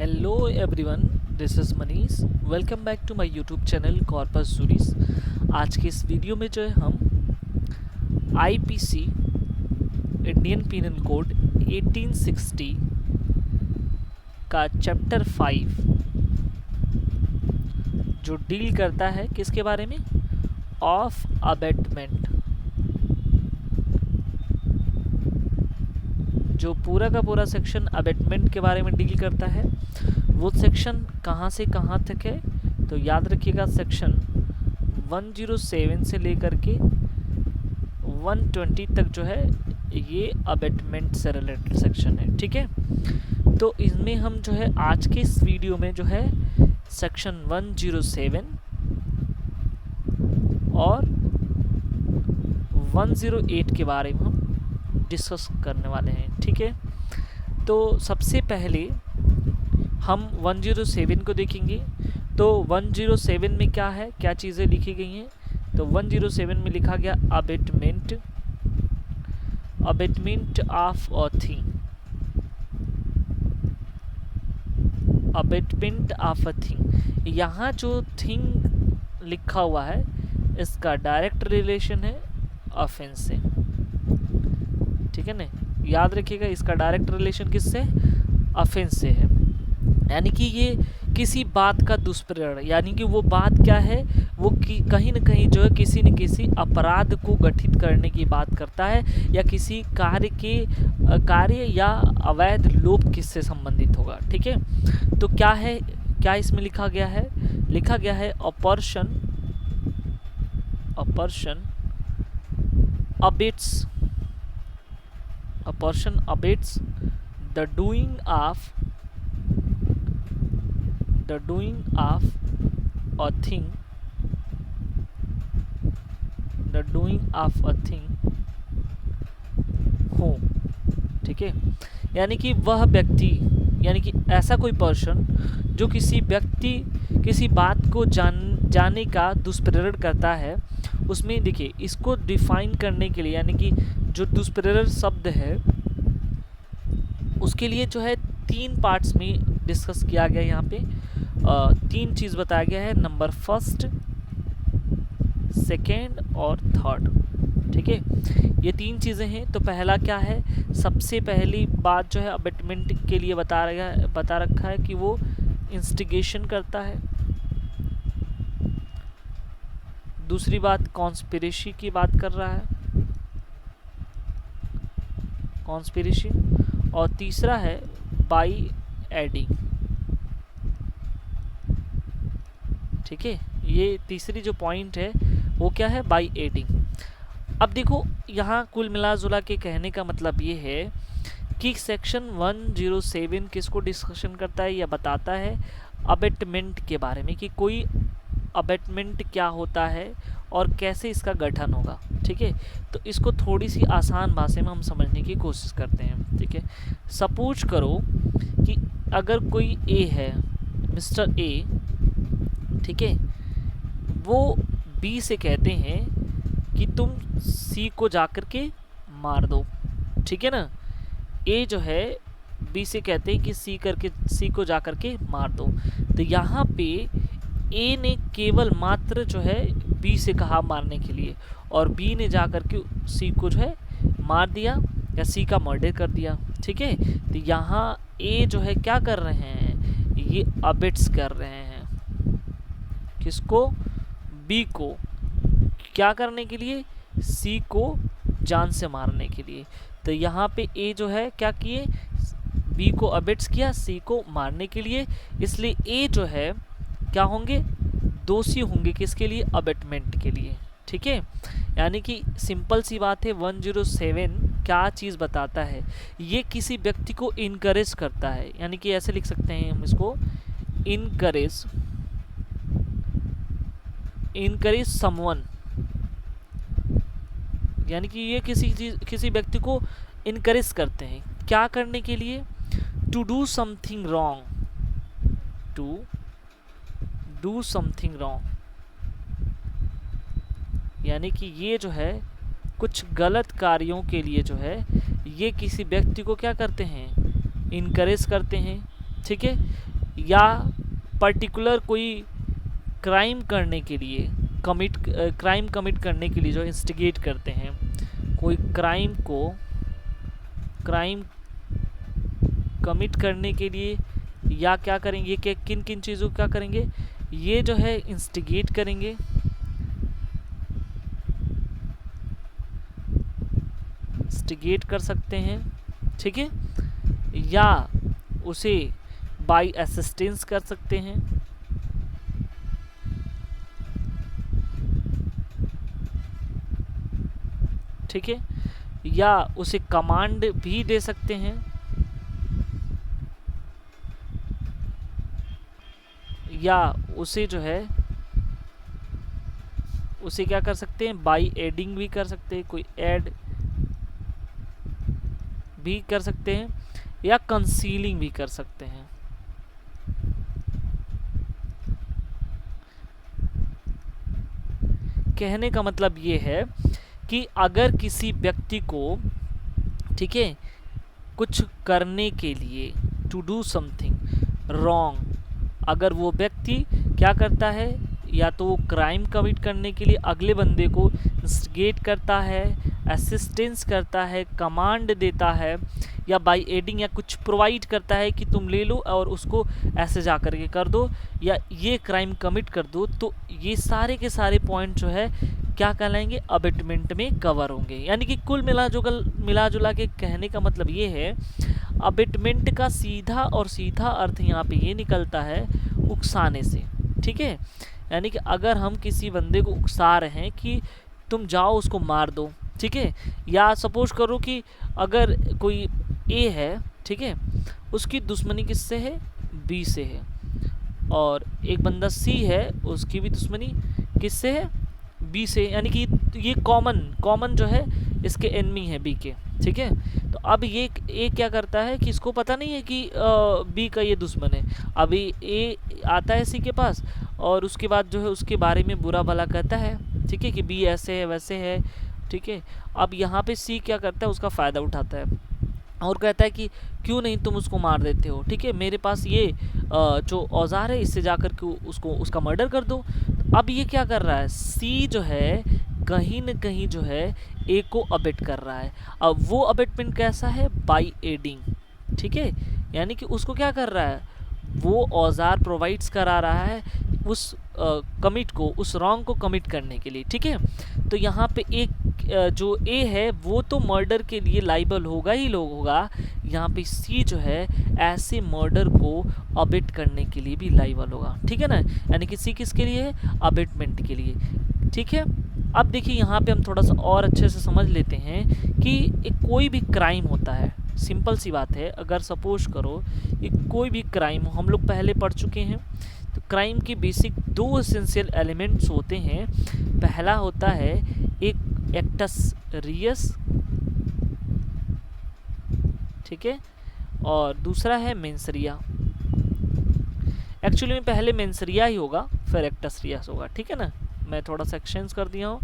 Hello everyone, this is Manish. Welcome back to my YouTube channel Corpus Juris. आज के इस video में जो है हम आईपीसी इंडियन पिनल कोड 1860 का चैप्टर 5 जो डील करता है किसके बारे में, ऑफ अबेटमेंट, जो पूरा का पूरा सेक्शन अबेटमेंट के बारे में डील करता है। वो सेक्शन कहाँ से कहाँ तक है तो याद रखिएगा, सेक्शन 107 से लेकर के 120 तक जो है ये अबेटमेंट से रिलेटेड सेक्शन है। ठीक है, तो इसमें हम जो है आज के इस वीडियो में जो है सेक्शन 107 और 108 के बारे में हम डिस्कस करने वाले हैं। ठीक है, तो सबसे पहले हम 107 को देखेंगे। तो 107 में क्या है, क्या चीज़ें लिखी गई हैं, तो 107 में लिखा गया abetment of a thing, abetment of a thing. यहाँ जो थिंग लिखा हुआ है इसका डायरेक्ट रिलेशन है ऑफेंस से। ठीक है ना, याद रखिएगा इसका डायरेक्ट रिलेशन किससे, ऑफेंस से है। यानी कि ये किसी बात का दुष्प्रेरण, यानी कि वो बात क्या है, वो कहीं ना कहीं जो है किसी न किसी अपराध को गठित करने की बात करता है, या किसी कार्य या अवैध लोभ किससे संबंधित होगा। ठीक है, तो क्या है, क्या इसमें लिखा गया है, लिखा गया है a person abates the doing of a thing, हो। ठीक है, यानी कि वह व्यक्ति, यानी कि ऐसा कोई पर्सन जो किसी व्यक्ति किसी बात को जाने का दुष्प्रेरण करता है। उसमें देखिए, इसको डिफाइन करने के लिए, यानी कि जो दुष्प्रेरण शब्द है उसके लिए जो है 3 पार्ट्स में डिस्कस किया गया। यहाँ पे 3 चीज़ बताया गया है, नंबर फर्स्ट, सेकेंड और थर्ड। ठीक है, ये 3 चीज़ें हैं। तो पहला क्या है, सबसे पहली बात जो है अबेटमेंट के लिए बता रखा है कि वो इंस्टिगेशन करता है। दूसरी बात कॉन्स्पिरेसी की बात कर रहा है, कॉन्स्पिरेसी। और तीसरा है बाई एडिंग। ठीक है, ये तीसरी जो पॉइंट है वो क्या है, बाई एडिंग। अब देखो, यहाँ कुल मिला जुला के कहने का मतलब ये है कि सेक्शन 107 किसको डिस्कशन करता है, या बताता है अबेटमेंट के बारे में, कि कोई अबेटमेंट क्या होता है और कैसे इसका गठन होगा। ठीक है, तो इसको थोड़ी सी आसान भाषा में हम समझने की कोशिश करते हैं। ठीक है, सपोज करो कि अगर कोई ए है, मिस्टर ए, ठीक है, वो बी से कहते हैं कि तुम सी को जाकर के मार दो। ठीक है ना, ए जो है बी से कहते हैं कि सी को जाकर के मार दो। तो यहाँ पे ए ने केवल मात्र जो है बी से कहा मारने के लिए, और बी ने जाकर के सी को जो है मार दिया या सी का मर्डर कर दिया। ठीक है, तो यहाँ ए जो है क्या कर रहे हैं, ये अबेट्स कर रहे हैं किसको, बी को, क्या करने के लिए, सी को जान से मारने के लिए। तो यहाँ पे ए जो है क्या किए, बी को अबेट्स किया सी को मारने के लिए, इसलिए ए जो है क्या होंगे, दोषी होंगे किसके लिए, अबेटमेंट के लिए। ठीक है, यानी कि सिंपल सी बात है, 107 क्या चीज़ बताता है, ये किसी व्यक्ति को इनकरेज करता है। यानी कि ऐसे लिख सकते हैं हम इसको, इनकरेज समवन, यानी कि ये किसी व्यक्ति को इनकरेज करते हैं क्या करने के लिए, टू डू समथिंग रॉन्ग, यानी कि ये जो है कुछ गलत कार्यों के लिए जो है ये किसी व्यक्ति को क्या करते हैं, इनकरेज करते हैं। ठीक है, या पर्टिकुलर कोई क्राइम करने के लिए क्राइम कमिट करने के लिए जो इंस्टिगेट करते हैं, कोई क्राइम कमिट करने के लिए, या क्या करेंगे कि किन किन चीज़ों को क्या करेंगे, ये जो है इंस्टिगेट करेंगे, इंस्टिगेट कर सकते हैं, ठीक है, या उसे बाय असिस्टेंस कर सकते हैं, ठीक है, या उसे कमांड भी दे सकते हैं, या उसे जो है उसे क्या कर सकते हैं, बाय एडिंग भी कर सकते हैं, कोई ऐड भी कर सकते हैं, या कंसीलिंग भी कर सकते हैं। कहने का मतलब ये है कि अगर किसी व्यक्ति को, ठीक है, कुछ करने के लिए, टू डू समथिंग रॉन्ग, अगर वो व्यक्ति क्या करता है, या तो वो क्राइम कमिट करने के लिए अगले बंदे को इंस्टिगेट करता है, असिस्टेंस करता है, कमांड देता है, या बाय एडिंग या कुछ प्रोवाइड करता है कि तुम ले लो और उसको ऐसे जा कर के कर दो, या ये क्राइम कमिट कर दो, तो ये सारे के सारे पॉइंट जो है क्या कहलाएंगे, अबेटमेंट में कवर होंगे। यानी कि कुल मिला जुला के कहने का मतलब ये है, अबेटमेंट का सीधा अर्थ यहाँ पे ये निकलता है उकसाने से, ठीक है। यानी कि अगर हम किसी बंदे को उकसा रहे हैं कि तुम जाओ उसको मार दो, ठीक है, या सपोज करो कि अगर कोई ए है, ठीक है, उसकी दुश्मनी किससे है, बी से है, और एक बंदा सी है, उसकी भी दुश्मनी किससे है, बी से, यानी कि ये कॉमन जो है इसके एनिमी है बी के, ठीक है। तो अब ये क्या करता है कि इसको पता नहीं है कि बी का ये दुश्मन है, अभी ए आता है सी के पास और उसके बाद जो है उसके बारे में बुरा भला कहता है, ठीक है, कि बी ऐसे है वैसे है, ठीक है। अब यहाँ पे सी क्या करता है, उसका फ़ायदा उठाता है और कहता है कि क्यों नहीं तुम उसको मार देते हो, ठीक है, मेरे पास ये जो औजार है इससे जाकर के उसका मर्डर कर दो। तो अब ये क्या कर रहा है, सी जो है कहीं न कहीं जो है ए को अबेट कर रहा है। अब वो अबेटमेंट कैसा है, बाय एडिंग, ठीक है, यानी कि उसको क्या कर रहा है, वो औजार प्रोवाइड्स करा रहा है उस कमिट को, उस रॉन्ग को कमिट करने के लिए, ठीक है। तो यहाँ पे एक जो ए है वो तो मर्डर के लिए लाइबल होगा ही होगा, यहाँ पे सी जो है ऐसे मर्डर को अबेट करने के लिए भी लाइबल होगा, ठीक है ना। यानी कि सी किसके लिए है, अबेटमेंट के लिए, ठीक है। अब देखिए यहाँ पे हम थोड़ा सा और अच्छे से समझ लेते हैं कि एक कोई भी क्राइम होता है, सिंपल सी बात है, अगर सपोज करो कि कोई भी क्राइम हम लोग पहले पढ़ चुके हैं, तो क्राइम के बेसिक 2 एसेंशियल एलिमेंट्स होते हैं। पहला होता है एक एक्टस रियस, ठीक है, और दूसरा है मेंसरिया। एक्चुअली में पहले मेंसरिया ही होगा फिर एक्टस रियस होगा, ठीक है ना, मैं थोड़ा सा एक्सचेंज कर दिया हूँ।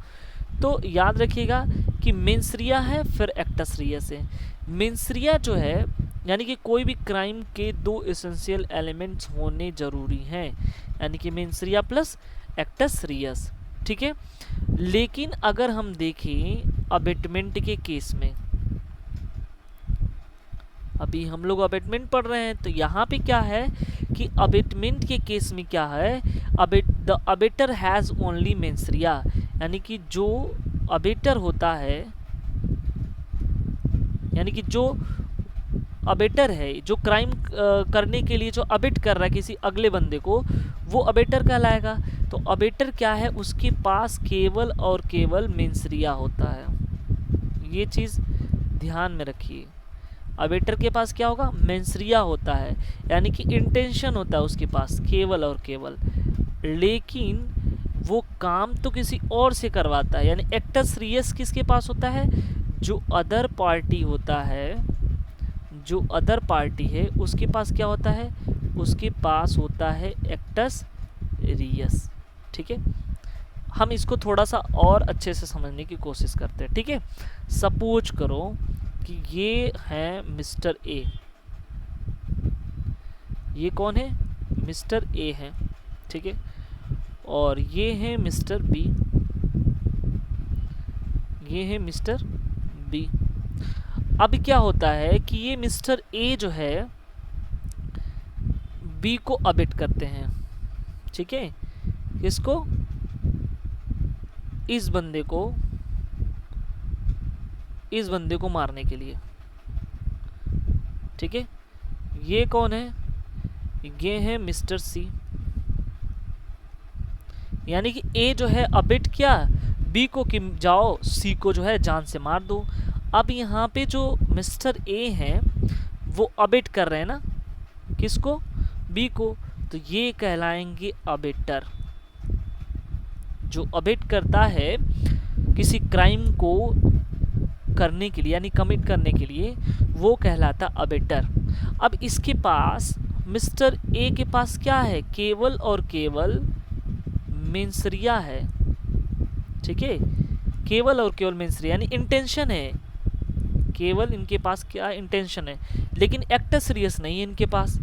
तो याद रखिएगा कि मेंसरिया है फिर एक्टस रियस है। मेंसरिया जो है यानी कि कोई भी क्राइम के 2 एसेंशियल एलिमेंट्स होने जरूरी हैं, यानी कि मेंसरिया प्लस एक्टस रियस, ठीक है। लेकिन अगर हम देखें अबेटमेंट के केस में, अभी हम लोग अबेटमेंट पढ़ रहे हैं, तो यहाँ पे क्या है कि अबेटमेंट के केस में क्या है, the abettor has only mens rea, यानी कि जो अबेटर होता है, यानी कि जो अबेटर है, जो क्राइम करने के लिए जो अबेट कर रहा है किसी अगले बंदे को, वो अबेटर कहलाएगा। तो अबेटर क्या है, उसके पास केवल और केवल मेंसरिया होता है, ये चीज़ ध्यान में रखिए। अबेटर के पास क्या होगा, मेंसरिया होता है, यानी कि इंटेंशन होता है उसके पास केवल और केवल, लेकिन वो काम तो किसी और से करवाता है। यानी एक्टस रियस किसके पास होता है, जो अदर पार्टी होता है, जो अदर पार्टी है उसके पास क्या होता है, उसके पास होता है एक्टस रियस, ठीक है। हम इसको थोड़ा सा और अच्छे से समझने की कोशिश करते हैं, ठीक है। सपोज करो कि ये है मिस्टर ए, ये कौन है, मिस्टर ए है, ठीक है, और ये है मिस्टर बी, ये है मिस्टर बी। अब क्या होता है कि ये मिस्टर ए जो है बी को अबेट करते हैं, ठीक है, इसको, इस बंदे को मारने के लिए, ठीक है। ये कौन है? ये है मिस्टर सी, यानी कि ए जो है अबेट किया बी को कि जाओ सी को जो है जान से मार दो। अब यहाँ पे जो मिस्टर ए हैं वो अबेट कर रहे हैं ना, किसको? बी को, तो ये कहलाएंगे अबेटर। जो अबेट करता है किसी क्राइम को करने के लिए, यानी कमिट करने के लिए, वो कहलाता अबेटर। अब इसके पास, मिस्टर ए के पास क्या है? केवल और केवल मेंसरिया है, ठीक है, केवल और केवल मेंसरिया, यानी इंटेंशन है, केवल इनके पास क्या इंटेंशन है, लेकिन एक्टस रियस नहीं है इनके पास।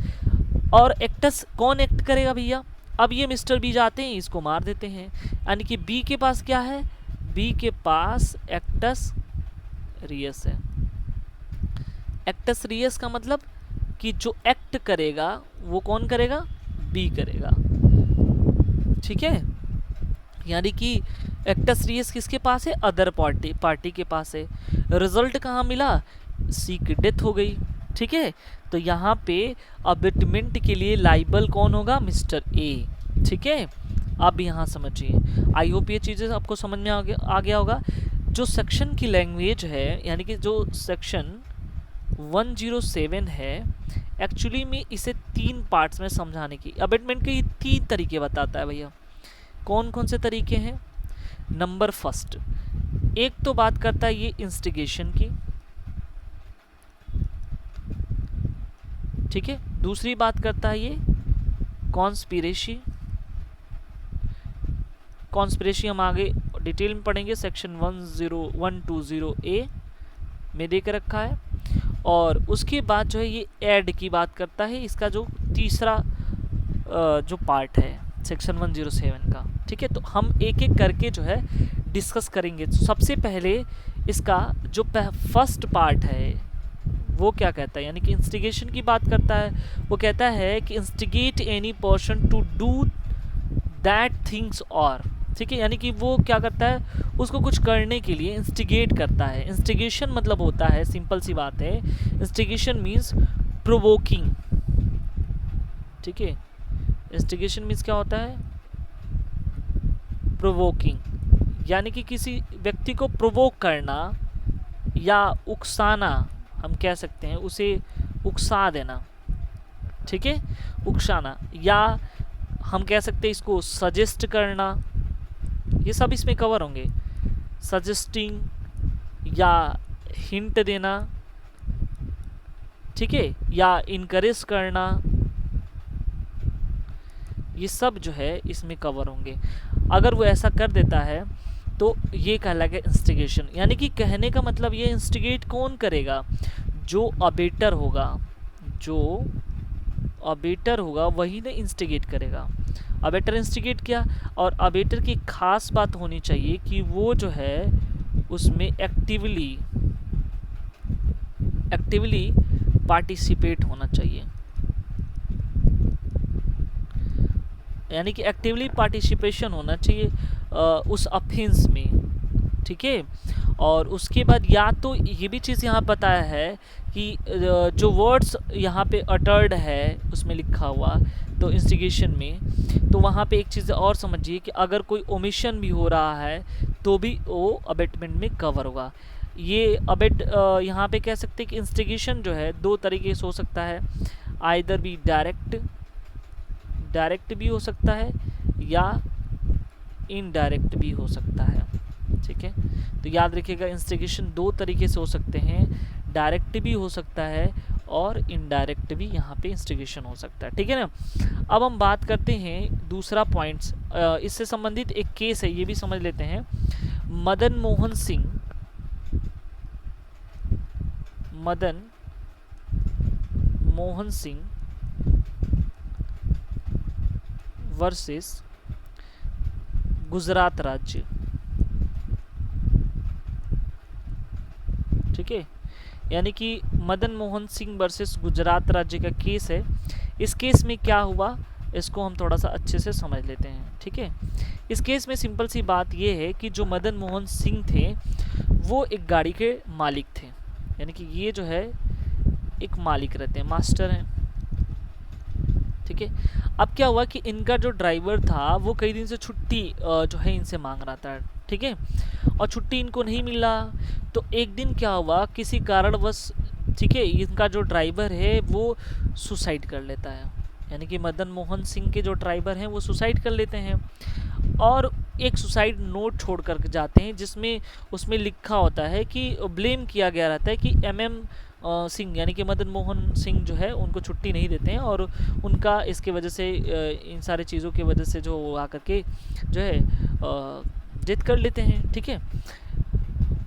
और एक्टस कौन एक्ट करेगा भैया? अब ये मिस्टर बी जाते हैं, इसको मार देते हैं, यानी कि बी के पास क्या है? बी के पास एक्टस रियस है। एक्टस रियस का मतलब कि जो एक्ट करेगा वो कौन करेगा? बी करेगा, ठीक है। यानी कि एक्टस रियस किसके पास है? अदर पार्टी के पास है। रिजल्ट कहाँ मिला? सी की डेथ हो गई, ठीक है। तो यहाँ पे अबेटमेंट के लिए लाइबल कौन होगा? मिस्टर ए, ठीक है। अब यहाँ समझिए, आई होप ये चीज़ें आपको समझ में आ गया होगा। जो सेक्शन की लैंग्वेज है, यानी कि जो सेक्शन 107 है, एक्चुअली में इसे 3 पार्ट्स में समझाने की, अबेटमेंट के 3 तरीके बताता है भैया। कौन कौन से तरीके हैं? नंबर फर्स्ट, एक तो बात करता है ये इंस्टिगेशन की, ठीक है। दूसरी बात करता है ये कॉन्स्पिरेसी हम आगे डिटेल में पढ़ेंगे, सेक्शन 10120A में देकर रखा है। और उसके बाद जो है ये ऐड की बात करता है, इसका जो तीसरा जो पार्ट है सेक्शन 107 का, ठीक है। तो हम एक एक करके जो है डिस्कस करेंगे। तो सबसे पहले इसका जो फर्स्ट पार्ट है वो क्या कहता है, यानी कि इंस्टिगेशन की बात करता है। वो कहता है कि instigate any person to do that things और, ठीक है, यानी कि वो क्या करता है? उसको कुछ करने के लिए इंस्टिगेट करता है। इंस्टिगेशन मतलब होता है, सिंपल सी बात है, इंस्टिगेशन मीन्स प्रोवोकिंग, ठीक है। इंस्टिगेशन मीन्स क्या होता है? प्रोवोकिंग, यानी कि किसी व्यक्ति को प्रोवोक करना या उकसाना, हम कह सकते हैं उसे उकसा देना, ठीक है, उकसाना, या हम कह सकते हैं इसको सजेस्ट करना, ये सब इसमें कवर होंगे। सजेस्टिंग या हिंट देना, ठीक है, या इनकरेज करना, ये सब जो है इसमें कवर होंगे। अगर वो ऐसा कर देता है तो ये कहलाएगा इंस्टिगेशन। यानी कि कहने का मतलब ये इंस्टिगेट कौन करेगा? जो अबेटर होगा, जो अबेटर होगा वही ने इंस्टिगेट करेगा। अबेटर इंस्टिगेट किया, और अबेटर की खास बात होनी चाहिए कि वो जो है उसमें एक्टिवली पार्टिसिपेट होना चाहिए, यानी कि एक्टिवली पार्टिसिपेशन होना चाहिए उस ऑफेंस में, ठीक है। और उसके बाद या तो ये भी चीज़ यहाँ बताया है कि जो वर्ड्स यहाँ पे अटर्ड है उसमें लिखा हुआ, तो इंस्टिगेशन में, तो वहाँ पे एक चीज़ और समझिए कि अगर कोई ओमिशन भी हो रहा है तो भी वो अबेटमेंट में कवर होगा। ये यहाँ पे कह सकते हैं कि इंस्टिगेशन जो है 2 तरीके से हो सकता है, आइदर भी डायरेक्ट भी हो सकता है या इनडायरेक्ट भी हो सकता है, ठीक है। तो याद रखिएगा इंस्टिगेशन 2 तरीके से हो सकते हैं, डायरेक्ट भी हो सकता है और इनडायरेक्ट भी यहाँ पे इंस्टिगेशन हो सकता है, ठीक है ना। अब हम बात करते हैं दूसरा पॉइंट्स, इससे संबंधित एक केस है, ये भी समझ लेते हैं। मदन मोहन सिंह वर्सेस गुजरात राज्य। ठीक है, यानी कि मदन मोहन सिंह वर्सेस गुजरात राज्य का केस है। इस केस में क्या हुआ इसको हम थोड़ा सा अच्छे से समझ लेते हैं। ठीक है, इस केस में सिंपल सी बात ये है कि जो मदन मोहन सिंह थे वो एक गाड़ी के मालिक थे, यानी कि ये जो है एक मालिक रहते हैं, मास्टर हैं। ठीक है, अब क्या हुआ कि इनका जो ड्राइवर था वो कई दिन से छुट्टी जो है इनसे मांग रहा था। ठीक है, और छुट्टी इनको नहीं मिला, तो एक दिन क्या हुआ किसी कारणवश, ठीक है, इनका जो ड्राइवर है वो सुसाइड कर लेता है, यानी कि मदन मोहन सिंह के जो ड्राइवर हैं वो सुसाइड कर लेते हैं और एक सुसाइड नोट छोड़ कर जाते हैं जिसमें उसमें लिखा होता है कि ब्लेम किया गया रहता है कि MM सिंह यानी कि मदन मोहन सिंह जो है उनको छुट्टी नहीं देते हैं और उनका इसके वजह से इन सारी चीज़ों की वजह से जो आकर के जो है डेथ कर लेते हैं। ठीक है,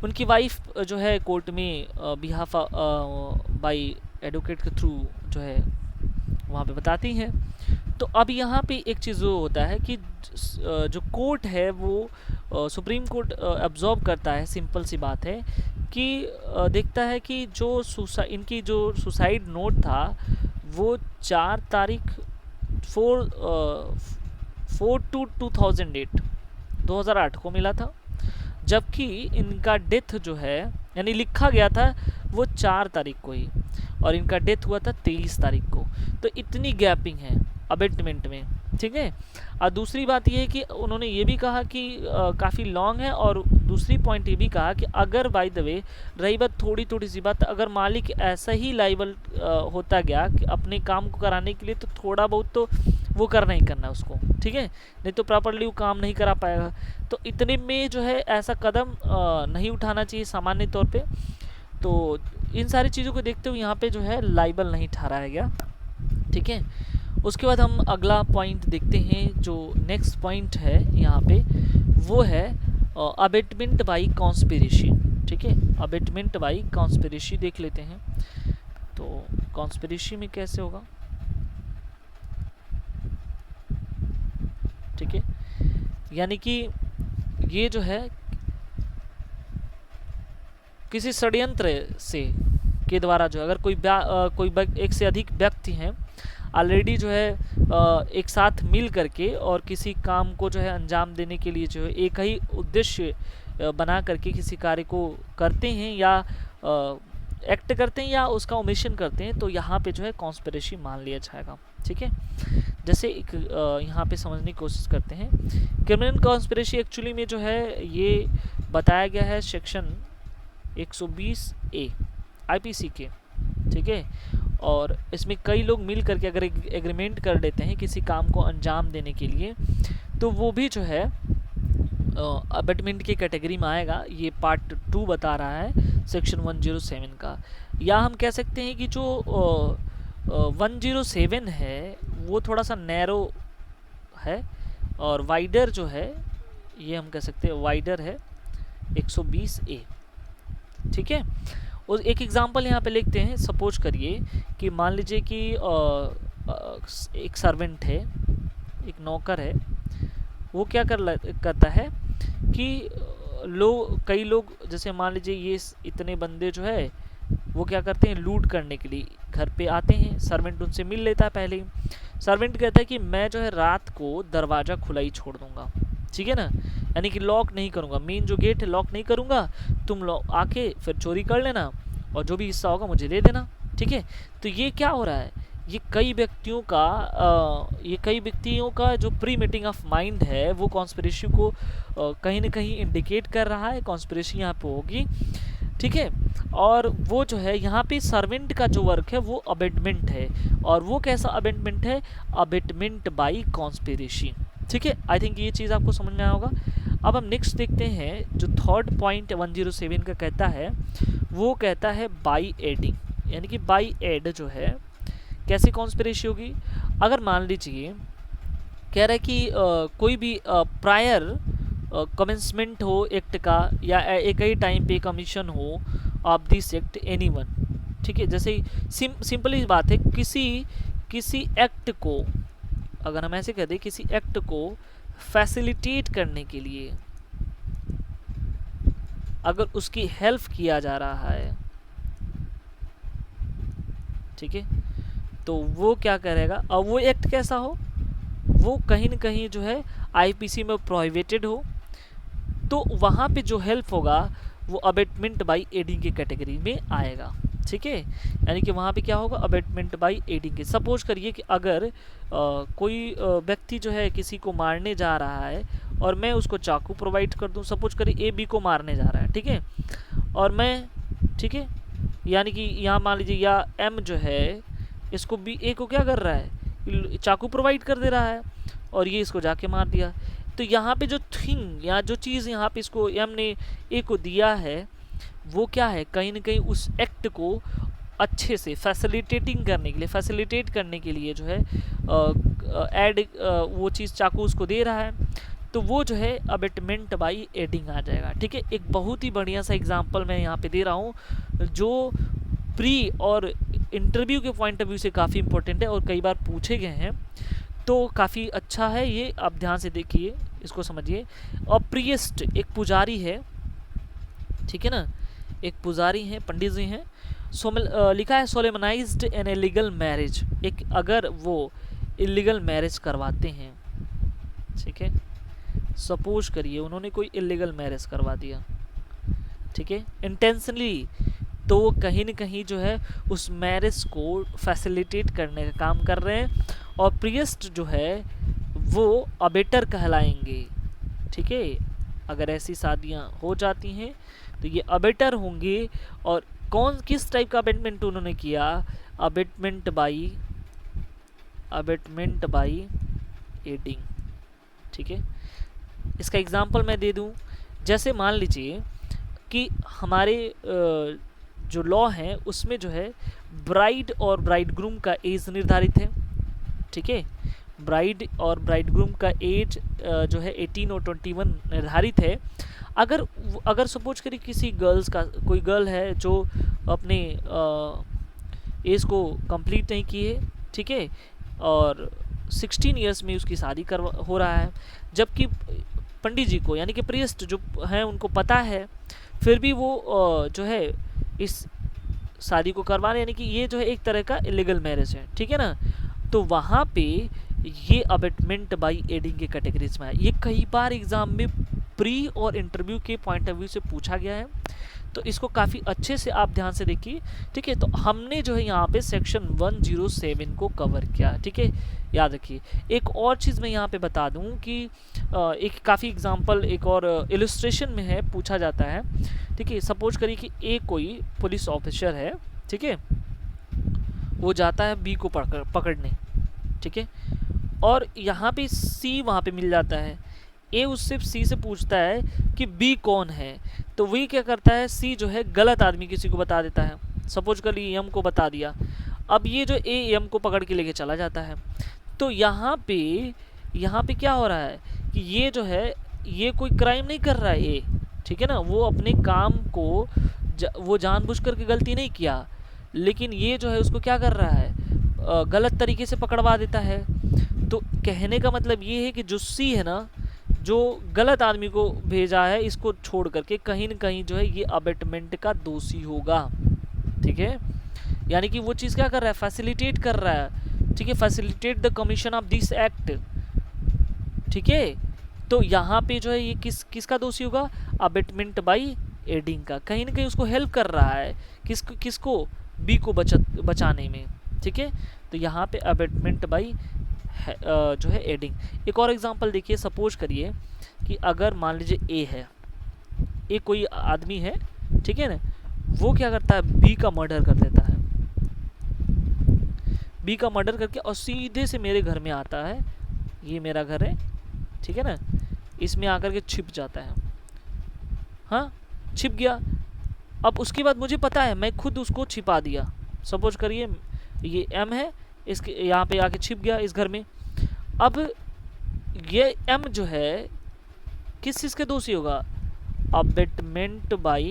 उनकी वाइफ जो है कोर्ट में बिहाफ बाय एडवोकेट के थ्रू जो है वहाँ पे बताती हैं। तो अब यहाँ पे एक चीज़ वो होता है कि जो कोर्ट है वो सुप्रीम कोर्ट ऑब्जर्व करता है, सिंपल सी बात है कि देखता है कि जो इनकी जो सुसाइड नोट था वो 4 तारीख 4/2/2008 को मिला था, जबकि इनका डेथ जो है यानी लिखा गया था वो 4 तारीख को ही और इनका डेथ हुआ था 23 तारीख को। तो इतनी गैपिंग है अबेटमेंट में। ठीक है, और दूसरी बात ये है कि उन्होंने ये भी कहा कि काफ़ी लॉन्ग है, और दूसरी पॉइंट ये भी कहा कि अगर बाय द वे रही बात थोड़ी सी बात, अगर मालिक ऐसा ही लाइबल होता गया कि अपने काम को कराने के लिए, तो थोड़ा बहुत तो वो करना ही करना उसको। ठीक है, नहीं तो प्रॉपरली वो काम नहीं करा पाएगा। तो इतने में जो है ऐसा कदम नहीं उठाना चाहिए सामान्य तौर पे। तो इन सारी चीज़ों को देखते हुए यहाँ पे जो है लाइबल नहीं ठहराया गया। ठीक है, उसके बाद हम अगला पॉइंट देखते हैं, जो नेक्स्ट पॉइंट है यहाँ पे वो है अबेटमेंट बाई कॉन्स्पिरेसी। ठीक है, अबेटमेंट बाई कॉन्स्पिरेसी देख लेते हैं। तो कॉन्स्पिरेसी में कैसे होगा, ठीक है, यानी कि ये जो है किसी षड्यंत्र से के द्वारा जो अगर कोई एक से अधिक व्यक्ति हैं ऑलरेडी जो है एक साथ मिल करके और किसी काम को जो है अंजाम देने के लिए जो है एक ही उद्देश्य बना करके किसी कार्य को करते हैं या एक्ट करते हैं या उसका ओमिशन करते हैं, तो यहाँ पे जो है कॉन्स्पिरेसी मान लिया जाएगा। ठीक है, जैसे एक यहाँ पे समझने की कोशिश करते हैं। क्रिमिनल कॉन्स्पिरेसी एक्चुअली में जो है ये बताया गया है सेक्शन 120A IPC के। ठीक है, और इसमें कई लोग मिल करके अगर एग्रीमेंट कर लेते हैं किसी काम को अंजाम देने के लिए, तो वो भी जो है अबेटमेंट की कैटेगरी में आएगा। ये पार्ट 2 बता रहा है सेक्शन 107 का। या हम कह सकते हैं कि जो 107 है वो थोड़ा सा नैरो है और वाइडर जो है ये हम कह सकते हैं वाइडर है 120A। ठीक है, और एक एग्जांपल यहाँ पे लिखते हैं। सपोज करिए कि मान लीजिए कि एक सर्वेंट है, एक नौकर है, वो क्या करता है कि कई लोग जैसे मान लीजिए ये इतने बंदे जो है वो क्या करते हैं, लूट करने के लिए घर पे आते हैं। सर्वेंट उनसे मिल लेता है पहले ही। सर्वेंट कहता है कि मैं जो है रात को दरवाज़ा खुला ही छोड़ दूंगा, ठीक है ना, यानी कि लॉक नहीं करूंगा, मेन जो गेट है लॉक नहीं करूंगा, तुम लोग आके फिर चोरी कर लेना और जो भी हिस्सा होगा मुझे दे देना। ठीक है, तो ये क्या हो रहा है, ये कई व्यक्तियों का जो प्री मीटिंग ऑफ माइंड है वो कॉन्स्पिरेसी को कहीं ना कहीं इंडिकेट कर रहा है। कॉन्स्पिरेसी यहाँ पे होगी। ठीक है, और वो जो है यहाँ पे सर्वेंट का जो वर्क है वो अबेटमेंट है, और वो कैसा अबेटमेंट है, अबेटमेंट बाई कॉन्स्पिरेसी। ठीक है, आई थिंक ये चीज़ आपको समझ में आया होगा। अब हम नेक्स्ट देखते हैं जो थर्ड पॉइंट 107 का कहता है, वो कहता है बाई एडिंग, यानी कि बाई एड जो है कैसी कॉन्स्पिरेसी होगी। अगर मान लीजिए कह रहा है कि कोई भी प्रायर कमेंसमेंट हो एक्ट का या एक ही टाइम पे कमीशन हो ऑफ दिस एक्ट एनीवन। ठीक है, जैसे सिंपल ही बात है, किसी एक्ट को अगर हम ऐसे कह दें किसी एक्ट को फैसिलिटेट करने के लिए अगर उसकी हेल्प किया जा रहा है, ठीक है, तो वो क्या करेगा, अब वो एक्ट कैसा हो, वो कहीं न कहीं जो है आईपीसी में प्रोहिबिटेड हो, तो वहाँ पे जो हेल्प होगा वो अबेटमेंट बाय एडिंग की कैटेगरी में आएगा, ठीक है। यानी कि वहाँ पे क्या होगा, अबेटमेंट बाय एडिंग के। सपोज करिए कि अगर कोई व्यक्ति जो है किसी को मारने जा रहा है और मैं उसको चाकू प्रोवाइड कर दूं, सपोज करिए ए बी को मारने जा रहा है, ठीक है, और मैं, ठीक है, यानी कि यहाँ मान लीजिए या एम जो है इसको बी ए को क्या कर रहा है, चाकू प्रोवाइड कर दे रहा है और ये इसको जाके मार दिया। तो यहाँ पे जो थिंग या जो चीज़ यहाँ पे इसको एम ने ए को दिया है वो क्या है, कहीं ना कहीं उस एक्ट को अच्छे से फैसिलिटेटिंग करने के लिए, फैसिलिटेट करने के लिए जो है ऐड वो चीज़ चाकू उसको दे रहा है, तो वो जो है अबेटमेंट बाय एडिंग आ जाएगा, ठीक है। एक बहुत ही बढ़िया सा एग्जांपल मैं यहाँ पे दे रहा हूँ जो प्री और इंटरव्यू के पॉइंट ऑफ व्यू से काफ़ी इंपॉर्टेंट है और कई बार पूछे गए हैं, तो काफ़ी अच्छा है ये, आप ध्यान से देखिए, इसको समझिए। और प्रीस्ट एक पुजारी है, ठीक है ना, एक पुजारी हैं, पंडित जी हैं, लिखा है सोलेमनाइज्ड एन इलीगल मैरिज, एक अगर वो इलीगल मैरिज करवाते हैं, ठीक है, सपोज करिए उन्होंने कोई इलीगल मैरिज करवा दिया, ठीक है, इंटेंशनली, तो वो कहीं न कहीं जो है उस मैरिज को फैसिलिटेट करने का काम कर रहे हैं और प्रीस्ट जो है वो अबेटर कहलाएंगे, ठीक है। अगर ऐसी शादियां हो जाती हैं तो ये अबेटर होंगे। और कौन किस टाइप का अबेटमेंट उन्होंने किया, अबेटमेंट बाय एडिंग, ठीक है। इसका एग्जांपल मैं दे दूं, जैसे मान लीजिए कि हमारे जो लॉ है उसमें जो है ब्राइड और ब्राइडग्रूम का एज निर्धारित है, ठीक है, ब्राइड और ब्राइडग्रूम का एज जो है 18 और 21 निर्धारित है। अगर सपोज करिए किसी गर्ल्स का, कोई गर्ल है जो अपने एज को कंप्लीट नहीं की है, ठीक है, और 16 इयर्स में उसकी शादी हो रहा है, जबकि पंडित जी को यानी कि प्रीस्ट जो हैं उनको पता है, फिर भी वो जो है इस शादी को करवा रहे, यानी कि ये जो है एक तरह का इलीगल मैरिज है, ठीक है ना। तो वहाँ पे ये अबेटमेंट बाय एडिंग के कैटेगरीज में है। ये कई बार एग्जाम में प्री और इंटरव्यू के पॉइंट ऑफ व्यू से पूछा गया है, तो इसको काफ़ी अच्छे से आप ध्यान से देखिए, ठीक है। तो हमने जो है यहाँ पे सेक्शन 107 को कवर किया, ठीक है, याद रखिए। एक और चीज़ मैं यहाँ पे बता दूँ कि एक काफ़ी एग्जांपल एक और इलस्ट्रेशन में है, पूछा जाता है, ठीक है। सपोज करिए कि ए कोई पुलिस ऑफिसर है, ठीक है, वो जाता है बी को पकड़ने, ठीक है, और यहाँ पे सी वहाँ पे मिल जाता है। ए उससे सी से पूछता है कि बी कौन है, तो वही क्या करता है, सी जो है गलत आदमी किसी को बता देता है, सपोज कर ली एम को बता दिया। अब ये जो ए एम को पकड़ के लेके चला जाता है, तो यहाँ पे क्या हो रहा है कि ये जो है ये कोई क्राइम नहीं कर रहा है ए, ठीक है ना, वो अपने काम को वो जानबूझ करके गलती नहीं किया, लेकिन ये जो है उसको क्या कर रहा है, गलत तरीके से पकड़वा देता है। तो कहने का मतलब ये है कि जो सी है ना, जो गलत आदमी को भेजा है, इसको छोड़ करके कहीं न कहीं जो है ये अबेटमेंट का दोषी होगा, ठीक है। यानी कि वो चीज़ क्या कर रहा है, फैसिलिटेट कर रहा है, ठीक है, facilitate the commission of this act, ठीक है। तो यहाँ पे जो है ये किसका दोषी होगा, अबेटमेंट बाय एडिंग का, कहीं ना कहीं उसको हेल्प कर रहा है, किसको बी को बचाने में, ठीक है। तो यहाँ पे अबेटमेंट बाय जो है एडिंग। एक और एग्जांपल देखिए, सपोज करिए कि अगर मान लीजिए ए है, ए कोई आदमी है, ठीक है ना, वो क्या करता है, बी का मर्डर कर देता है, बी का मर्डर करके और सीधे से मेरे घर में आता है, ये मेरा घर है, ठीक है ना, इसमें आकर के छिप जाता है, हाँ छिप गया। अब उसके बाद मुझे पता है, मैं खुद उसको छिपा दिया, सपोज करिए ये एम है, इसके यहाँ पे आके छिप गया इस घर में। अब ये एम जो है किस चीज़ के दोषी होगा, अबेटमेंट बाय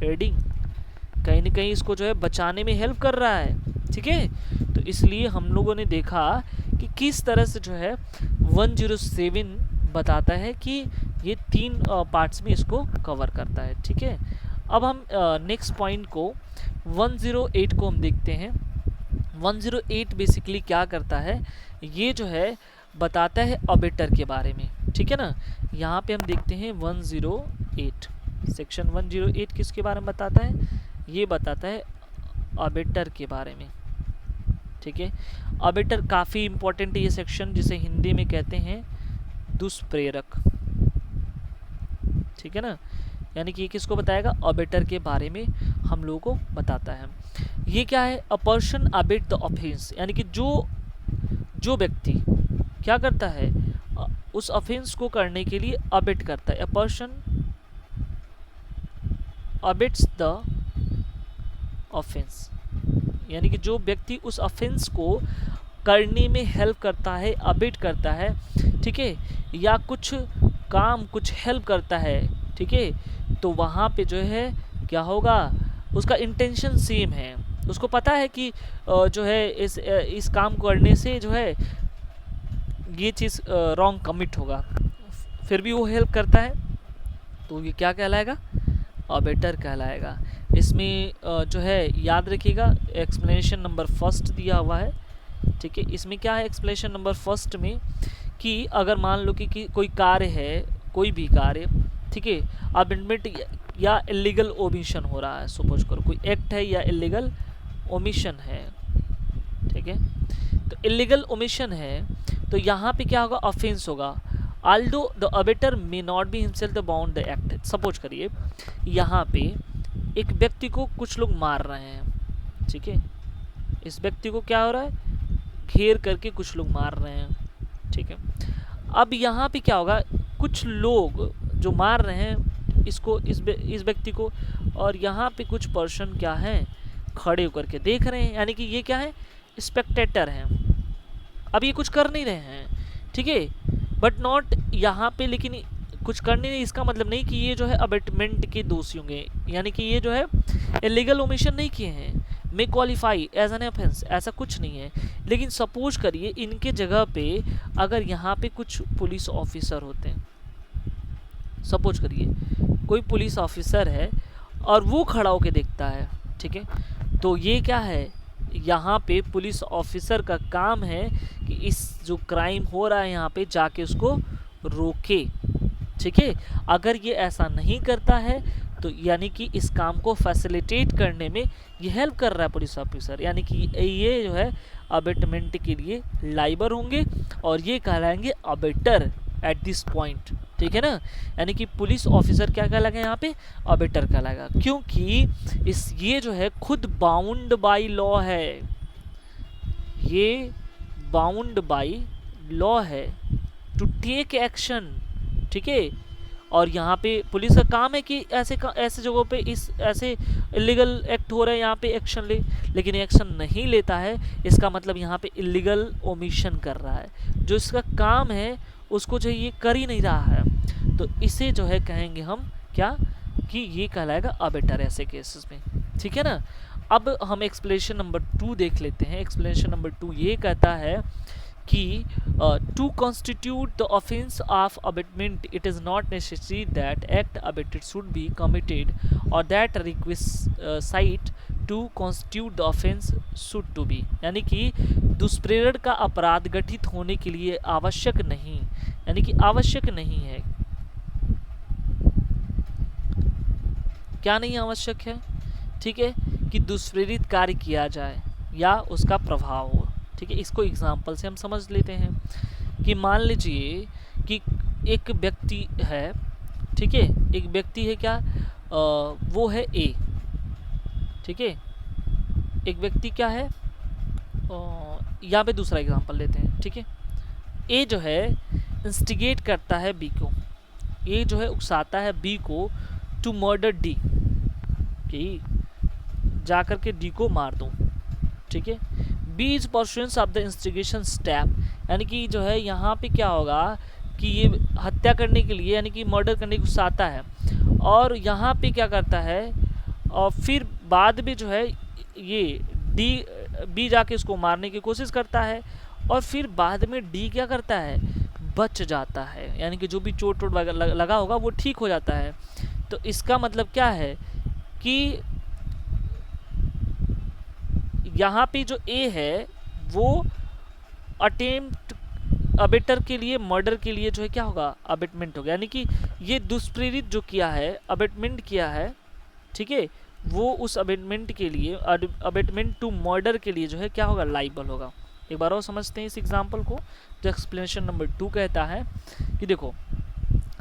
एडिंग, कहीं ना कहीं इसको जो है बचाने में हेल्प कर रहा है, ठीक है। तो इसलिए हम लोगों ने देखा कि किस तरह से जो है 107 बताता है कि ये 3 पार्ट्स में इसको कवर करता है। ठीक है, अब हम नेक्स्ट पॉइंट को 108 को हम देखते हैं। 108 बेसिकली क्या करता है, ये जो है बताता है अबेटर के बारे में। ठीक है ना, यहाँ पे हम देखते हैं 108 सेक्शन 108 किसके बारे में बताता है, ये बताता है अबेटर के बारे में। ठीक है, अबेटर काफ़ी इंपॉर्टेंट है ये सेक्शन, जिसे हिंदी में कहते हैं दुष्प्रेरक। ठीक है ना, यानी कि ये किसको बताएगा, अबेटर के बारे में हम लोगों को बताता है। ये क्या है, a person abate the offence, यानी कि जो व्यक्ति क्या करता है, उस ऑफेंस को करने के लिए अबेट करता है। A person abets the offence, यानी कि जो व्यक्ति उस ऑफेंस को करने में हेल्प करता है, अबेट करता है, ठीक है, या कुछ काम कुछ हेल्प करता है, ठीक है, तो वहाँ पे जो है क्या होगा, उसका इंटेंशन सेम है, उसको पता है कि जो है इस काम करने से जो है ये चीज़ रॉन्ग कमिट होगा, फिर भी वो हेल्प करता है, तो ये क्या कहलाएगा, अबेटर कहलाएगा। इसमें जो है याद रखिएगा एक्सप्लेनेशन नंबर फर्स्ट दिया हुआ है। ठीक है, इसमें क्या है एक्सप्लेनेशन नंबर फर्स्ट में, कि अगर मान लो कि कोई कार्य है, कोई भी कार्य, ठीक है, अबेटमेंट या इलीगल ओमिशन हो रहा है, सपोज करो कोई एक्ट है या इलीगल ओमिशन है। ठीक है, तो इलीगल ओमिशन है, तो यहाँ पे क्या होगा, ऑफेंस होगा। Aldous the abettor may not be himself the bound the act. Suppose करिए यहाँ पे एक व्यक्ति को कुछ लोग मार रहे हैं, ठीक है, इस व्यक्ति को क्या हो रहा है, घेर करके कुछ लोग मार रहे हैं। ठीक है, अब यहाँ पे क्या होगा, कुछ लोग जो मार रहे हैं इसको, इस व्यक्ति को, और यहाँ पे कुछ पर्सन क्या हैं, खड़े होकर के देख रहे हैं, यानी कि ये क्या है, स्पेक्टेटर हैं। अब ये कुछ कर नहीं रहे हैं, ठीक है, बट नॉट यहाँ पे, लेकिन कुछ करने नहीं, इसका मतलब नहीं कि ये जो है अबेटमेंट के दोषी होंगे, यानी कि ये जो है इलीगल ओमिशन नहीं किए हैं, मे क्वालिफाई एज एन ऑफेंस, ऐसा कुछ नहीं है। लेकिन सपोज करिए इनके जगह पे अगर यहाँ पे कुछ पुलिस ऑफिसर होते हैं, सपोज करिए कोई पुलिस ऑफिसर है और वो खड़ा होके देखता है, ठीक है, तो ये क्या है, यहाँ पे पुलिस ऑफिसर का काम है कि इस जो क्राइम हो रहा है यहाँ पे जाके उसको रोके। ठीक है, अगर ये ऐसा नहीं करता है तो यानी कि इस काम को फैसिलिटेट करने में ये हेल्प कर रहा है पुलिस ऑफिसर, यानी कि ये जो है अबेटमेंट के लिए लाइबर होंगे और ये कहलाएंगे अबेटर एट दिस पॉइंट। ठीक है ना, यानी कि पुलिस ऑफिसर क्या कहलाएगा यहाँ पे, अबेटर कहलाएगा, क्योंकि ये जो है खुद बाउंड बाय लॉ है, ये बाउंड बाय लॉ है टू टेक एक्शन। ठीक है, और यहाँ पे पुलिस का काम है कि ऐसे जगहों पे ऐसे इलीगल एक्ट हो रहे हैं यहाँ पे एक्शन ले, लेकिन एक्शन नहीं लेता है, इसका मतलब यहाँ पे इलीगल ओमिशन कर रहा है, जो इसका काम है उसको जो ये कर ही नहीं रहा है, तो इसे जो है कहेंगे हम क्या, कि ये कहलाएगा अबेटर ऐसे केसेस में। ठीक है ना, अब हम एक्सप्लेनेशन नंबर 2 देख लेते हैं। एक्सप्लेनेशन नंबर 2 ये कहता है कि to constitute the offence of abetment it is not necessary that act abetted should be committed और that requisite to constitute the offence should to be, यानी कि दुष्प्रेरण का अपराध गठित होने के लिए आवश्यक नहीं, यानी कि आवश्यक नहीं है, क्या नहीं आवश्यक है, ठीक है, कि दुष्प्रेरित कार्य किया जाए या उसका प्रभाव हो। ठीक है, इसको एग्जाम्पल से हम समझ लेते हैं कि मान लीजिए कि एक व्यक्ति है, ठीक है, एक व्यक्ति है क्या, वो है ए, ठीक है, एक व्यक्ति क्या है, यहाँ पे दूसरा एग्जाम्पल लेते हैं। ठीक है, ए जो है इंस्टिगेट करता है बी को, ए जो है उकसाता है बी को टू मर्डर डी, कि जा कर के डी को मार दूँ। ठीक है, B is pursuance of the instigation step, यानी कि जो है यहाँ पे क्या होगा कि ये हत्या करने के लिए यानी कि मर्डर करने की उकसाता है, और यहाँ पे क्या करता है, और फिर बाद में जो है ये डी बी जाके उसको मारने की कोशिश करता है और फिर बाद में डी क्या करता है, बच जाता है, यानी कि जो भी चोट वोट लगा होगा वो ठीक हो जाता है। तो इसका मतलब क्या है कि यहाँ पे जो ए है वो अटेम्प्ट अबेटर के लिए, मर्डर के लिए जो है क्या होगा, अबेटमेंट होगा, यानी कि ये दुष्प्रेरित जो किया है, अबेटमेंट किया है, ठीक है, वो उस अबेटमेंट के लिए, अबेटमेंट टू मर्डर के लिए जो है क्या होगा, लाइबल होगा। एक बार और समझते हैं इस एग्जांपल को, जो एक्सप्लेनेशन नंबर 2 कहता है कि देखो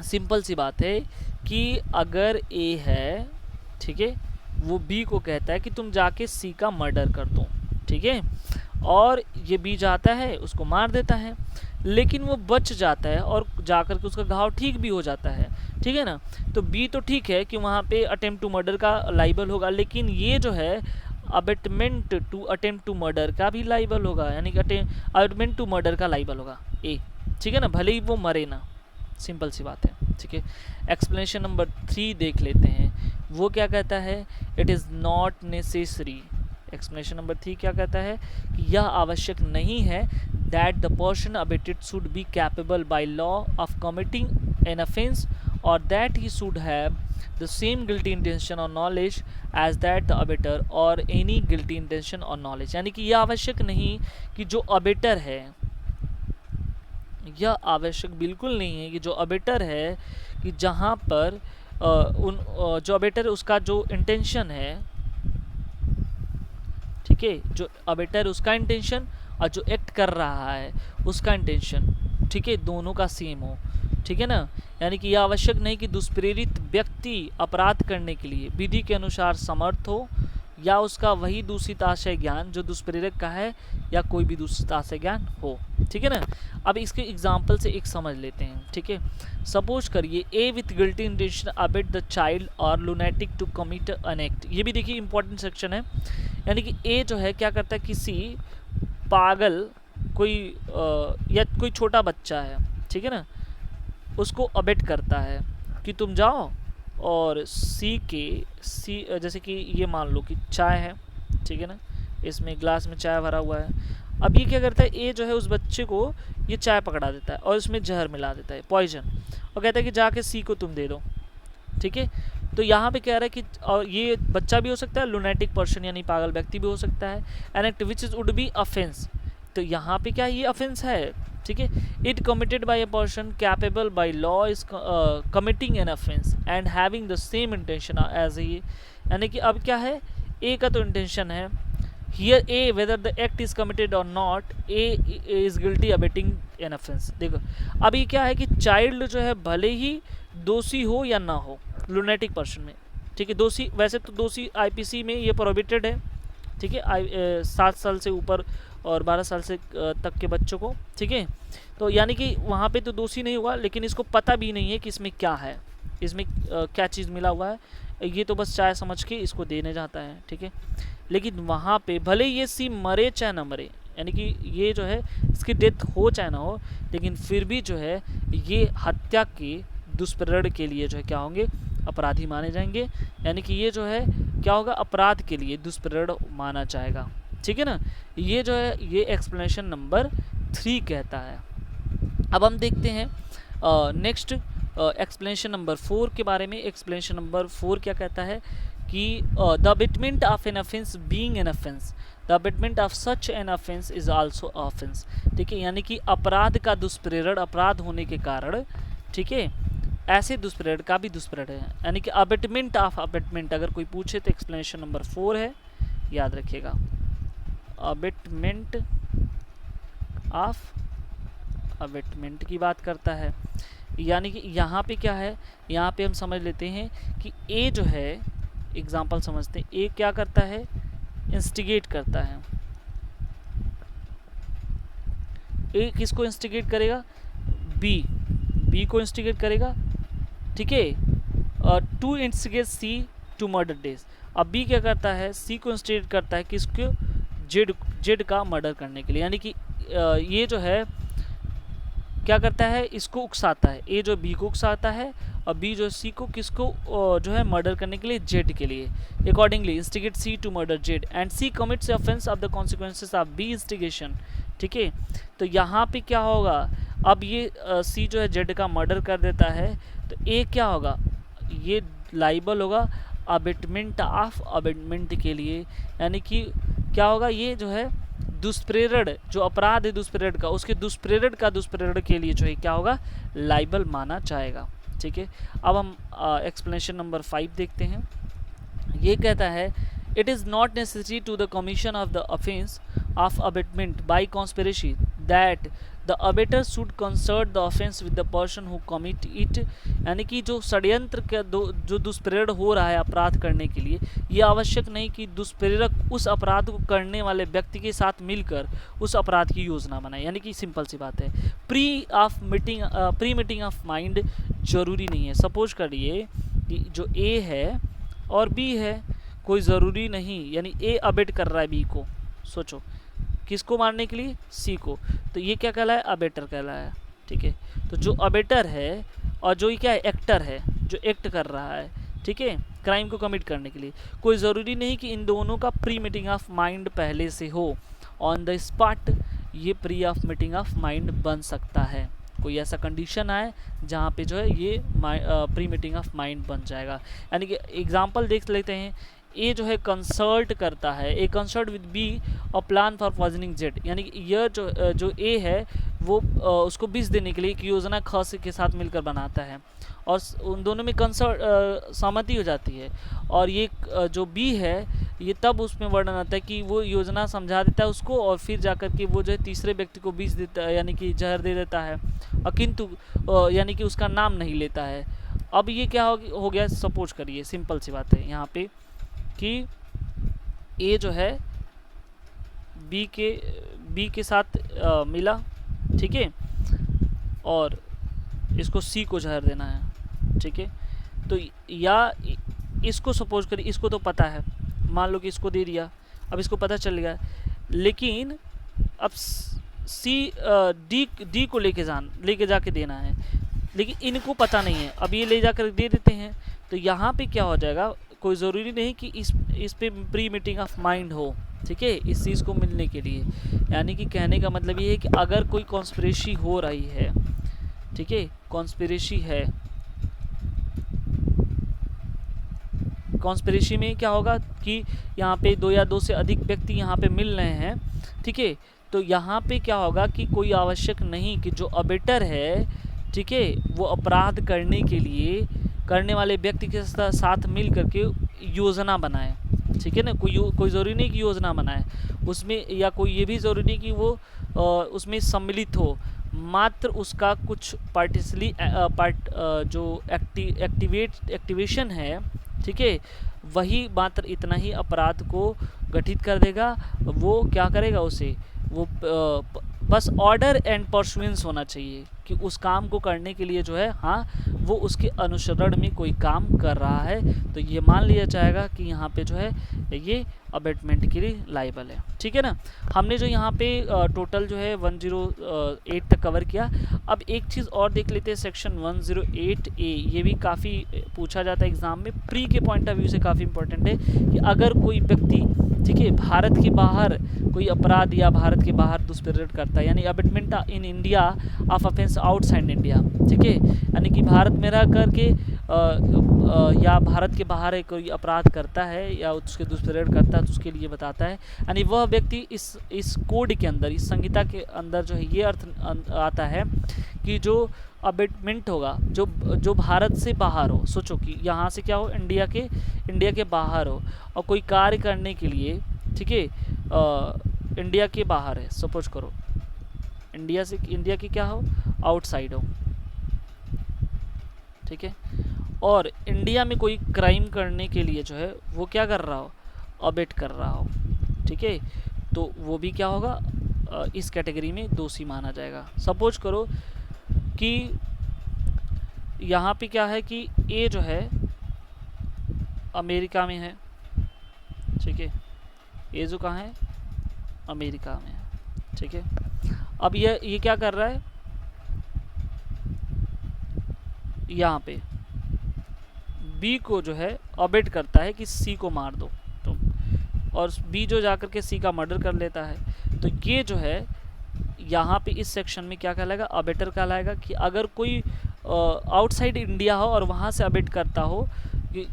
सिंपल सी बात है कि अगर ए है, ठीक है, वो बी को कहता है कि तुम जाके सी का मर्डर कर दो, ठीक है, और ये बी जाता है उसको मार देता है, लेकिन वो बच जाता है और जाकर के उसका घाव ठीक भी हो जाता है, ठीक है ना। तो बी तो ठीक है कि वहाँ पे अटेम्प्ट टू मर्डर का लाइबल होगा, लेकिन ये जो है abetment to attempt to murder का भी लाइबल होगा, यानी कि अबेटमेंट टू मर्डर का लाइबल होगा ए, ठीक है ना, भले ही वो मरे ना, सिंपल सी बात है, ठीक है। एक्सप्लेनेशन नंबर 3 देख लेते हैं, वो क्या कहता है, it is not necessary. Explanation number 3 क्या कहता है कि यह आवश्यक नहीं है that the person abetted should be capable by law of committing an offence और that he should have the same guilty intention और knowledge as that the abettor और एनी गिल्टी इंटेंशन और नॉलेज, यानी कि यह आवश्यक नहीं कि जो अबेटर है, यह आवश्यक बिल्कुल नहीं है कि जो अबेटर है कि जहाँ पर जो अबेटर है उसका जो इंटेंशन है, ठीक है, जो अबेटर उसका इंटेंशन और जो एक्ट कर रहा है उसका इंटेंशन, ठीक है, दोनों का सेम हो, ठीक है ना। यानी कि यह आवश्यक नहीं कि दुष्प्रेरित व्यक्ति अपराध करने के लिए विधि के अनुसार समर्थ हो या उसका वही दूषित आशय ज्ञान जो दुष्प्रेरक का है या कोई भी दूषित आशय ज्ञान हो, ठीक है ना। अब इसके एग्जाम्पल से एक समझ लेते हैं, ठीक है। सपोज करिए A with guilty intention abet the child और lunatic to commit an act, ये भी देखिए इंपॉर्टेंट सेक्शन है, यानी कि ए जो है क्या करता है, किसी पागल कोई या कोई छोटा बच्चा है, ठीक है ना, उसको अबेट करता है कि तुम जाओ और सी जैसे कि ये मान लो कि चाय है, ठीक है ना, इसमें ग्लास में चाय भरा हुआ है। अब ये क्या करता है, ए जो है उस बच्चे को ये चाय पकड़ा देता है और इसमें जहर मिला देता है, पॉइजन, और कहता है कि जाके सी को तुम दे दो, ठीक है। तो यहाँ पे कह रहा है कि और ये बच्चा भी हो सकता है, लुनेटिक पर्सन यानी पागल व्यक्ति भी हो सकता है, an act which is would be offence, तो यहाँ पे क्या ये ऑफेंस है, ठीक है। It committed by a person capable by law is committing an offence and having the same intention as he, यानी कि अब क्या है, ए का तो इंटेंशन है here, A whether the act is committed और not, A is guilty abetting an offence. देखो अब ये क्या है कि चाइल्ड जो है भले ही दोषी हो या ना हो, लुनेटिक पर्सन में, ठीक है, दोषी, वैसे तो दोषी आईपीसी में ये प्रोहिबिटेड है, ठीक है, 7 साल से ऊपर और 12 साल से तक के बच्चों को, ठीक है। तो यानी कि वहाँ पे तो दोषी नहीं हुआ, लेकिन इसको पता भी नहीं है कि इसमें क्या है, इसमें क्या चीज़ मिला हुआ है, ये तो बस चाय समझ के इसको देने जाता है, ठीक है। लेकिन वहाँ पे भले ये सी मरे चाहे ना मरे, यानी कि ये जो है इसकी डेथ हो चाहे ना हो, लेकिन फिर भी जो है ये हत्या के दुष्प्रेरण के लिए जो है क्या होंगे, अपराधी माने जाएंगे, यानी कि ये जो है क्या होगा, अपराध के लिए दुष्प्रेरण माना जाएगा, ठीक है ना। ये जो है ये एक्सप्लेनेशन नंबर 3 कहता है। अब हम देखते हैं नेक्स्ट एक्सप्लेनेशन नंबर 4 के बारे में। एक्सप्लेनेशन नंबर 4 क्या कहता है कि the abetment of an offence being an offence, the abetment of such an offence is also offence, ठीक है, यानी कि अपराध का दुष्प्रेरण अपराध होने के कारण, ठीक है, ऐसे दुष्प्रेरण का भी दुष्प्रेरण है, यानी कि अबेटमेंट ऑफ अबेटमेंट अगर कोई पूछे तो एक्सप्लेनेशन नंबर 4 है, याद रखिएगा, अबेटमेंट ऑफ अबेटमेंट की बात करता है। यानी कि यहाँ पे क्या है, यहाँ पे हम समझ लेते हैं कि ए जो है, एग्जाम्पल समझते हैं, ए क्या करता है, इंस्टिगेट करता है, ए किसको इंस्टिगेट करेगा, बी को इंस्टिगेट करेगा, ठीक है, to instigate C to murder days. अब बी क्या करता है, सी को इंस्टिगेट करता है किसको, जेड का मर्डर करने के लिए, यानी कि ये जो है क्या करता है, इसको उकसाता है, ए जो बी को उकसाता है और बी जो सी को किसको जो है मर्डर करने के लिए, जेड के लिए। Accordingly instigate C to murder Z and C commits offence of the consequences of B instigation. ठीक है, तो यहाँ पे क्या होगा, अब ये सी जो है जेड का मर्डर कर देता है, तो ए क्या होगा, ये लाइबल होगा अबेटमेंट ऑफ अबेटमेंट के लिए, यानी कि क्या होगा, ये जो है दुष्प्रेरण, जो अपराध है दुष्प्रेरण का, उसके दुष्प्रेरण के लिए जो है क्या होगा, लाइबल माना जाएगा। ठीक है, अब हम एक्सप्लेनेशन नंबर 5 देखते हैं। ये कहता है it is not necessary to the commission of the offence of abetment by conspiracy that the abettor should concert the offence with the person who commit it, यानी कि जो षड्यंत्र का जो दुष्प्रेरण हो रहा है अपराध करने के लिए, ये आवश्यक नहीं कि दुष्प्रेरक उस अपराध को करने वाले व्यक्ति के साथ मिलकर उस अपराध की योजना बनाए, यानी कि सिंपल सी बात है, प्री मीटिंग ऑफ माइंड जरूरी नहीं है। सपोज करिए कि जो ए है और बी है, कोई ज़रूरी नहीं, यानी ए अबेट कर रहा है बी को, सोचो किसको मारने के लिए, सी को, तो ये क्या कहलाया, अबेटर कहलाया। ठीक है, तो जो अबेटर है और जो ये क्या है, एक्टर है, जो एक्ट कर रहा है, ठीक है, क्राइम को कमिट करने के लिए, कोई ज़रूरी नहीं कि इन दोनों का प्री मीटिंग ऑफ माइंड पहले से हो, ऑन द स्पॉट ये pre of meeting of mind बन सकता है। कोई ऐसा कंडीशन आए जहाँ पे जो है ये प्री मीटिंग ऑफ माइंड बन जाएगा। यानी कि एग्जांपल देख लेते हैं, ए जो है कंसल्ट करता है, ए कंसल्ट विद बी और प्लान फॉर पॉइजनिंग जेड, यानी कि यह जो ए है वो उसको विष देने के लिए एक योजना ख के साथ मिलकर बनाता है और उन दोनों में कंसल्ट सहमति हो जाती है। और ये जो बी है ये तब उसमें वर्णन आता है कि वो योजना समझा देता है उसको और फिर जाकर के वो जो है तीसरे व्यक्ति को विष देता है, यानी कि जहर दे देता है, और किंतु यानी कि उसका नाम नहीं लेता है। अब ये क्या हो गया, सपोज करिए, सिंपल सी बात है यहाँ पे कि ए जो है बी के साथ मिला, ठीक है, और इसको सी को जहर देना है। ठीक है, तो या इसको सपोज करिए, इसको तो पता है, मान लो कि इसको दे दिया, अब इसको पता चल गया, लेकिन अब सी डी को लेके जाके देना है, लेकिन इनको पता नहीं है, अब ये ले जाकर दे देते हैं, तो यहाँ पे क्या हो जाएगा, कोई ज़रूरी नहीं कि इस पे प्री मीटिंग ऑफ माइंड हो। ठीक है, इस चीज़ को मिलने के लिए, यानी कि कहने का मतलब ये है कि अगर कोई कॉन्स्पिरेसी हो रही है, ठीक है, कॉन्स्पिरेसी है, कॉन्स्पिरेसी में क्या होगा कि यहाँ पे 2 या 2 से अधिक व्यक्ति यहाँ पे मिल रहे हैं। ठीक है, तो यहाँ पे क्या होगा कि कोई आवश्यक नहीं कि जो अबेटर है, ठीक है, वो अपराध करने के लिए करने वाले व्यक्ति के साथ मिल करके योजना बनाए। ठीक है ना, कोई ज़रूरी नहीं कि योजना बनाए उसमें, या कोई ये भी ज़रूरी नहीं कि वो उसमें सम्मिलित हो, मात्र उसका कुछ जो एक्टिवेशन है, ठीक है, वही मात्र इतना ही अपराध को गठित कर देगा। वो क्या करेगा, उसे वो बस ऑर्डर एंड परसुएंस होना चाहिए कि उस काम को करने के लिए जो है, हाँ, वो उसके अनुसरण में कोई काम कर रहा है, तो ये मान लिया जाएगा कि यहाँ पे जो है ये अबेटमेंट के लिए लाइबल है। ठीक है ना, हमने जो यहाँ पे टोटल जो है 108 तक कवर किया। अब एक चीज़ और देख लेते हैं, सेक्शन 108A, ये भी काफ़ी पूछा जाता है एग्ज़ाम में, प्री के पॉइंट ऑफ व्यू से काफ़ी इंपॉर्टेंट है कि अगर कोई व्यक्ति, ठीक है, भारत के बाहर कोई अपराध या भारत के बाहर दुष्प्रेरण करता है, यानी abetment in India of offence outside India, ठीक है, यानी कि भारत में रह करके या भारत के बाहर कोई अपराध करता है या उसके दुष्प्रेरण करता है, तो उसके लिए बताता है, यानी वह व्यक्ति इस कोड के अंदर, इस संहिता के अंदर जो है ये अर्थ आता है कि जो अबेटमेंट होगा जो भारत से बाहर हो, सोचो कि यहाँ से क्या हो, इंडिया के बाहर हो और कोई कार्य करने के लिए, ठीक है, इंडिया के बाहर है, सपोज करो इंडिया की क्या हो, आउटसाइड हो, ठीक है, और इंडिया में कोई क्राइम करने के लिए जो है वो क्या कर रहा हो, अबेट कर रहा हो, ठीक है, तो वो भी क्या होगा, इस कैटेगरी में दोषी माना जाएगा। सपोज करो कि यहाँ पे क्या है कि ए जो है अमेरिका में है, ठीक है, ए जो कहाँ है, अमेरिका में है, ठीक है, अब ये क्या कर रहा है, यहाँ पे बी को जो है अबेट करता है कि सी को मार दो, तो और बी जो जाकर के सी का मर्डर कर लेता है, तो ये जो है यहाँ पे इस सेक्शन में क्या कहलाएगा, अबेटर कहलाएगा। कि अगर कोई आउटसाइड इंडिया हो और वहाँ से अबेट करता हो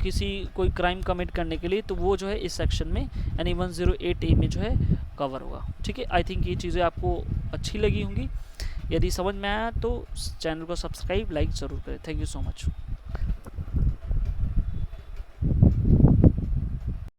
किसी कोई क्राइम कमिट करने के लिए, तो वो जो है इस सेक्शन में यानी 108A में जो है कवर होगा। ठीक है, आई थिंक ये चीज़ें आपको अच्छी लगी होंगी। यदि समझ में आया तो चैनल को सब्सक्राइब लाइक ज़रूर करें। Thank you so much.